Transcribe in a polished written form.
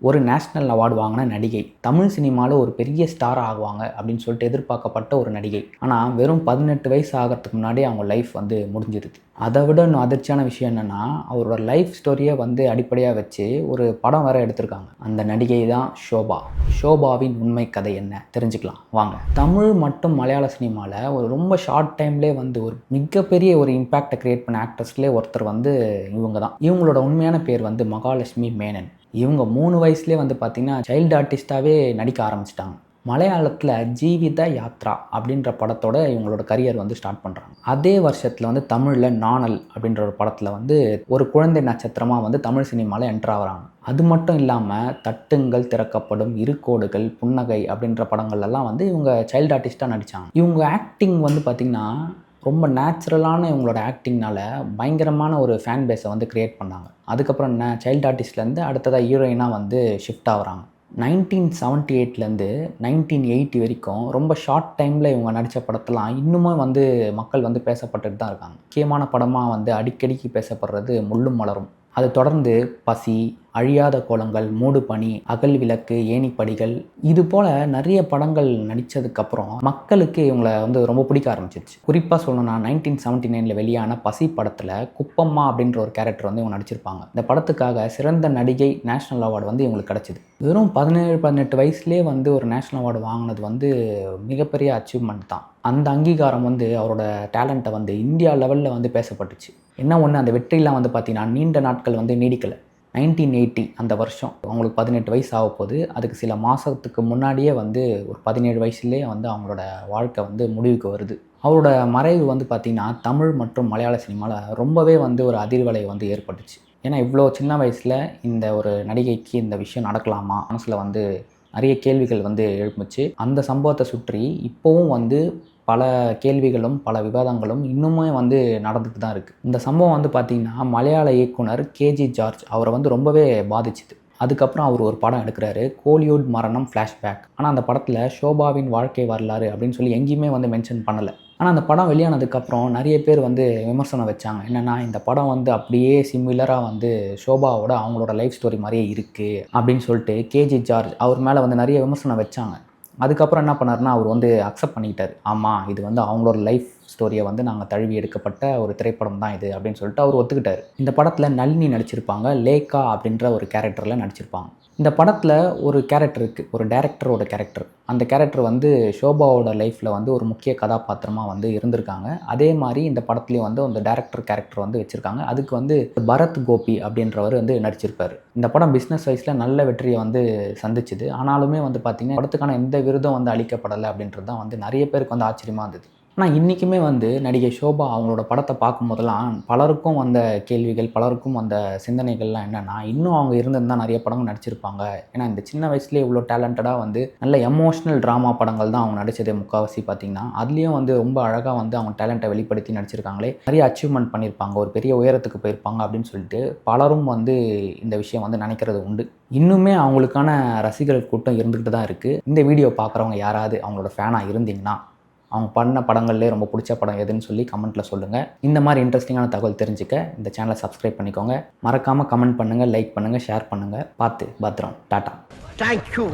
ஒரு national award வாங்கின நடிகை, தமிழ் சினிமாவில் ஒரு பெரிய ஸ்டார் ஆகுவாங்க அப்படின்னு சொல்லிட்டு எதிர்பார்க்கப்பட்ட ஒரு நடிகை. ஆனால் வெறும் 18 வயசு ஆகிறதுக்கு முன்னாடியே அவங்க லைஃப் வந்து முடிஞ்சிருது. அதை விட இன்னும் அதிர்ச்சியான விஷயம் என்னென்னா, அவரோட லைஃப் ஸ்டோரியை வந்து அடிப்படையாக வச்சு ஒரு படம் வேறு எடுத்திருக்காங்க. அந்த நடிகை தான் ஷோபா. ஷோபாவின் உண்மை கதை என்ன தெரிஞ்சுக்கலாம் வாங்க. தமிழ் மற்றும் மலையாள சினிமாவில் ஒரு ரொம்ப ஷார்ட் டைம்லேயே வந்து ஒரு மிகப்பெரிய ஒரு இம்பேக்டை கிரியேட் பண்ண ஆக்டர்ஸ்லேயே ஒருத்தர் வந்து இவங்க தான். இவங்களோட உண்மையான பேர் வந்து மகாலட்சுமி மேனன். இவங்க 3 வயசுலேயே வந்து பார்த்திங்கன்னா சைல்டு ஆர்டிஸ்டாகவே நடிக்க ஆரம்பிச்சிட்டாங்க. மலையாளத்தில் ஜீவித யாத்ரா அப்படின்ற படத்தோட இவங்களோட கரியர் வந்து ஸ்டார்ட் பண்ணுறாங்க. அதே வருஷத்தில் வந்து தமிழில் நாணல் அப்படின்ற ஒரு படத்தில் வந்து ஒரு குழந்தை நட்சத்திரமாக வந்து தமிழ் சினிமாவில் என்ட்ரு ஆகிறாங்க. அது மட்டும் இல்லாமல் தட்டுங்கள் திறக்கப்படும், இருகோடுகள், புன்னகை அப்படின்ற படங்கள்லாம் வந்து இவங்க சைல்டு ஆர்டிஸ்ட்டாக நடித்தாங்க. இவங்க ஆக்டிங் வந்து பார்த்திங்கன்னா ரொம்ப நேச்சுரலான இவங்களோட ஆக்டிங்னால பயங்கரமான ஒரு ஃபேன் பேஸை வந்து க்ரியேட் பண்ணாங்க. அதுக்கப்புறம் என்ன, சைல்டு ஆர்டிஸ்ட்லேருந்து அடுத்ததாக ஹீரோயினாக வந்து ஷிஃப்ட் ஆகுறாங்க. 1978லேருந்து 1980 வரைக்கும் ரொம்ப ஷார்ட் டைமில் இவங்க நடித்த படத்தெல்லாம் இன்னுமே வந்து மக்கள் வந்து பேசப்பட்டுட்டு தான் இருக்காங்க. முக்கியமான படமாக வந்து அடிக்கடிக்கு பேசப்படுறது முள்ளும் மலரும். அது தொடர்ந்து பசி, அழியாத கோலங்கள், மூடு பனி, அகல் விளக்கு, ஏணிப்படிகள், இது போல் நிறைய படங்கள் நடித்ததுக்கப்புறம் மக்களுக்கு இவங்களை வந்து ரொம்ப பிடிக்க ஆரம்பிச்சிருச்சு. குறிப்பாக சொல்லணும்னா 1979 வெளியான பசி படத்தில் குப்பம்மா அப்படின்ற ஒரு கேரக்டர் வந்து இவங்க நடிச்சிருப்பாங்க. இந்த படத்துக்காக சிறந்த நடிகை நேஷ்னல் அவார்டு வந்து இவங்களுக்கு கிடச்சிது. வெறும் 17-18 வயசுலேயே வந்து ஒரு நேஷ்னல் அவார்டு வாங்கினது வந்து மிகப்பெரிய அச்சீவ்மெண்ட் தான். அந்த அங்கீகாரம் வந்து அவரோட டேலண்ட்டை வந்து இந்தியா லெவலில் வந்து பேசப்பட்டுச்சு. என்ன ஒன்று, அந்த வெற்றிலாம் வந்து பார்த்திங்கன்னா நீண்ட நாட்கள் வந்து நீடிக்கலை. 1980 அந்த வருஷம் அவங்களுக்கு 18 வயசு ஆக போகுது. அதுக்கு சில மாதத்துக்கு முன்னாடியே வந்து ஒரு 17 வயசுலேயே வந்து அவங்களோட வாழ்க்கை வந்து முடிவுக்கு வருது. அவரோட மறைவு வந்து பார்த்திங்கன்னா தமிழ் மற்றும் மலையாள சினிமாவில் ரொம்பவே வந்து ஒரு அதிர்வலை வந்து ஏற்பட்டுச்சு. ஏன்னா இவ்வளோ சின்ன வயசில் இந்த ஒரு நடிகைக்கு இந்த விஷயம் நடக்கலாமா, மனசில் வந்து நிறைய கேள்விகள் வந்து எழுப்புச்சு. அந்த சம்பவத்தை சுற்றி இப்போவும் வந்து பல கேள்விகளும் பல விவாதங்களும் இன்னுமே வந்து நடந்துட்டு தான் இருக்குது. இந்த சம்பவம் வந்து பார்த்திங்கன்னா மலையாள இயக்குனர் கேஜி ஜார்ஜ் அவரை வந்து ரொம்பவே பாதிச்சுது. அதுக்கப்புறம் அவர் ஒரு படம் எடுக்கிறாரு, கோலிவுட் மரணம் ஃப்ளாஷ்பேக். ஆனால் அந்த படத்தில் ஷோபாவின் வாழ்க்கை வரலாறு அப்படின்னு சொல்லி எங்கேயுமே வந்து மென்ஷன் பண்ணலை. ஆனால் அந்த படம் வெளியானதுக்கப்புறம் நிறைய பேர் வந்து விமர்சனம் வச்சாங்க. என்னென்னா, இந்த படம் வந்து அப்படியே சிமிலராக வந்து ஷோபாவோட அவங்களோட லைஃப் ஸ்டோரி மாதிரியே இருக்குது அப்படின்னு சொல்லிட்டு கேஜி ஜார்ஜ் அவர் மேலே வந்து நிறைய விமர்சனம் வச்சாங்க. அதுக்கப்புறம் என்ன பண்ணாருன்னா, அவர் வந்து அக்செப்ட் பண்ணிக்கிட்டார். ஆமாம், இது வந்து அவங்களோட லைஃப் ஸ்டோரியை வந்து நாங்கள் தழுவி எடுக்கப்பட்ட ஒரு திரைப்படம் தான் இது அப்படின்னு சொல்லிட்டு அவர் ஒத்துக்கிட்டார். இந்த படத்தில் நளினி நடிச்சிருப்பாங்க, லேக்கா அப்படின்ற ஒரு கேரக்டரில் நடிச்சிருப்பாங்க. இந்த படத்தில் ஒரு கேரக்டர் இருக்குது, ஒரு டைரக்டரோட கேரக்டர். அந்த கேரக்டர் வந்து ஷோபாவோட லைஃப்பில் வந்து ஒரு முக்கிய கதாபாத்திரமாக வந்து இருந்திருக்காங்க. அதே மாதிரி இந்த படத்துலேயும் வந்து அந்த டைரக்டர் கேரக்டர் வந்து வச்சுருக்காங்க. அதுக்கு வந்து பரத் கோபி அப்படின்றவர் வந்து நடிச்சிருப்பார். இந்த படம் பிஸ்னஸ் வைஸில் நல்ல வெற்றியை வந்து சந்திச்சுது. ஆனாலுமே வந்து பார்த்திங்கன்னா படத்துக்கான எந்த விருதும் வந்து அளிக்கப்படலை அப்படின்றது தான் வந்து நிறைய பேருக்கு வந்து ஆச்சரியமாக இருந்தது. ஆனால் இன்றைக்குமே வந்து நடிகை ஷோபா அவங்களோட படத்தை பார்க்கும் போதெல்லாம் பலருக்கும் வந்த கேள்விகள், பலருக்கும் வந்த சிந்தனைகள்லாம் என்னென்னா, இன்னும் அவங்க இருந்திருந்தால் நிறைய படங்கள் நடிச்சிருப்பாங்க. ஏன்னா இந்த சின்ன வயசுலேயே இவ்வளோ டேலண்டடாக வந்து நல்ல எமோஷ்னல் ட்ராமா படங்கள் தான் அவங்க நடித்ததே முக்கால்வாசி பார்த்திங்கன்னா. அதுலேயும் வந்து ரொம்ப அழகாக வந்து அவங்க டேலண்ட்டை வெளிப்படுத்தி நடிச்சிருக்காங்களே, நிறைய அச்சீவ்மெண்ட் பண்ணியிருப்பாங்க, ஒரு பெரிய உயரத்துக்கு போயிருப்பாங்க அப்படின்னு சொல்லிட்டு பலரும் வந்து இந்த விஷயம் வந்து நினைக்கிறது உண்டு. இன்னுமே அவங்களுக்கான ரசிகர்கள் கூட்டம் இருந்துக்கிட்டு தான் இருக்குது. இந்த வீடியோ பார்க்குறவங்க யாராவது அவங்களோட ஃபேனாக இருந்தீங்கன்னா, அவங்க பண்ண படங்கள்லேயே ரொம்ப பிடிச்ச படம் எதுன்னு சொல்லி கமெண்ட்டில் சொல்லுங்கள். இந்த மாதிரி இன்ட்ரெஸ்டிங்கான தகவல் தெரிஞ்சுக்க இந்த சேனலை சப்ஸ்கிரைப் பண்ணிக்கோங்க. மறக்காமல் கமெண்ட் பண்ணுங்கள், லைக் பண்ணுங்கள், ஷேர் பண்ணுங்கள். பார்த்து பத்திரம். டாட்டா. தேங்க்யூ.